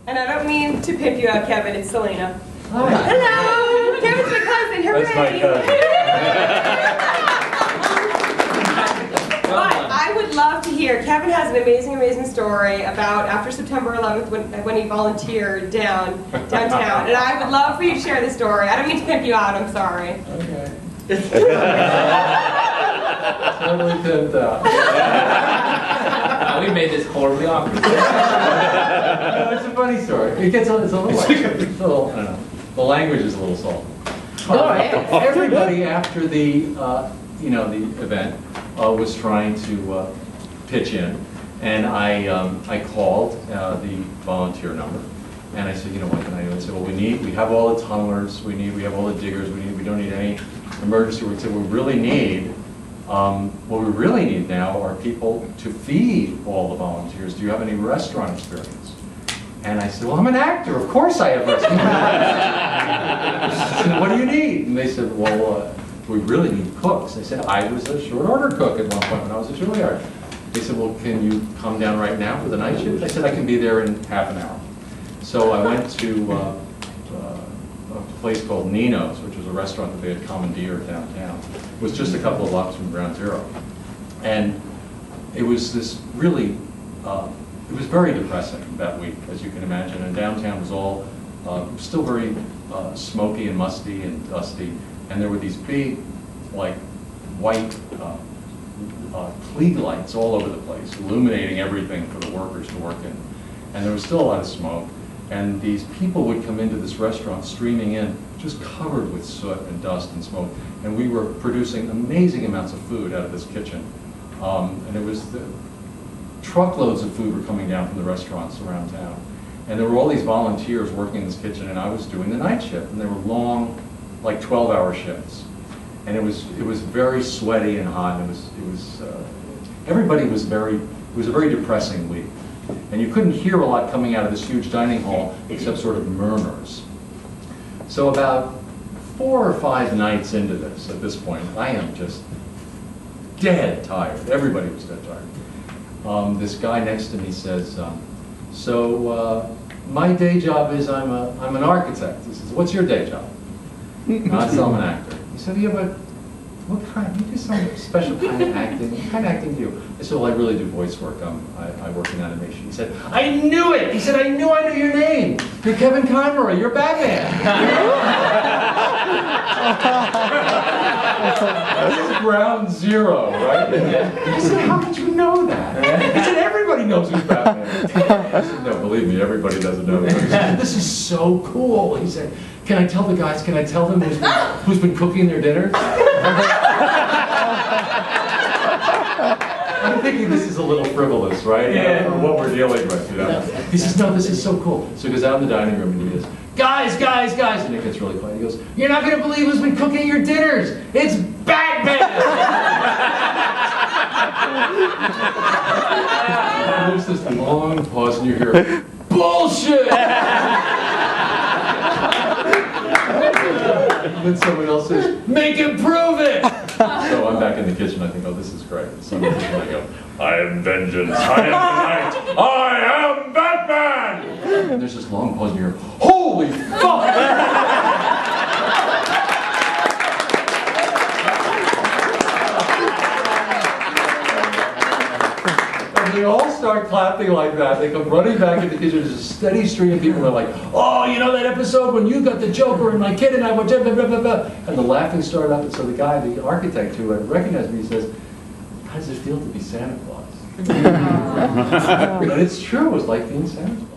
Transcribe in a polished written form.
And I don't mean to pimp you out, Kevin. It's Selena. Hi. Hello! Kevin's my cousin. Hooray! That's my cousin. But I would love to hear. Kevin has an amazing story about after September 11th when he volunteered downtown. And I would love for you to share the story. I don't mean to pimp you out. I'm sorry. Okay. Totally pimped out. We made this horribly awkward. No, it's a funny story. It's a little light. It's a little, I don't know. The language is a little salty. Everybody after the the event was trying to pitch in, and I called the volunteer number, and I said, you know, what can I do? They said, well, we have all the tunnelers, we have all the diggers, we don't need any emergency work. So what we really need now are people to feed all the volunteers. Do you have any restaurant experience? And I said, well, I'm an actor. Of course I have restaurant experience. What do you need? And they said, well, we really need cooks. I said, I was a short order cook at one point when I was a Juilliard. They said, well, can you come down right now for the night shift? I said, I can be there in half an hour. So I went to a place called Nino's, which was a restaurant that they had commandeered downtown. It was just a couple of blocks from Ground Zero. And it was this really, it was very depressing that week, as you can imagine. And downtown was all still very smoky and musty and dusty. And there were these big, like, white Klieg lights all over the place, illuminating everything for the workers to work in. And there was still a lot of smoke. And these people would come into this restaurant streaming in, just covered with soot and dust and smoke. And we were producing amazing amounts of food out of this kitchen. And it was truckloads of food were coming down from the restaurants around town. And there were all these volunteers working in this kitchen, and I was doing the night shift. And they were long, like 12-hour shifts. And it was very sweaty and hot. And it was everybody was it was a very depressing week. And you couldn't hear a lot coming out of this huge dining hall except sort of murmurs. So about 4 or 5 nights into this, at this point, I am just dead tired. Everybody was dead tired. This guy next to me says, my day job is I'm an architect. He says, what's your day job? I said, I'm an actor. He said, yeah, but what kind? You do some special kind of acting. What kind of acting do you do? I said, well, I really do voice work. I work in animation. He said, I knew it! He said, I knew your name. You're Kevin Conroy. You're Batman. This is ground zero, right? He said, how did you know that? He said, everybody knows who's Batman. I said, no, believe me, everybody doesn't know that. He said, this is so cool. He said, can I tell the guys, can I tell them who's been cooking their dinners? I'm thinking this is a little frivolous, right? Yeah. For what we're dealing with, you know? He says, no, this is so cool. So he goes out in the dining room and he goes, guys, and it gets really quiet. He goes, you're not going to believe who's been cooking your dinners. It's Batman! And there's this long pause and you hear, bullshit! And then someone else says, make him prove it! So I'm back in the kitchen, I think, oh, this is great. Someone says, I go, I am vengeance, I am the night, I am Batman! And there's this long pause and you hear, holy fuck! They all start clapping like that. They come running back in the kitchen. There's a steady stream of people. They're like, oh, you know that episode when you got the Joker and my kid and I were blah, blah, blah, blah, blah. And the laughing started up. And so the guy, the architect who had recognized me, says, how does it feel to be Santa Claus? And it's true. It was like being Santa Claus.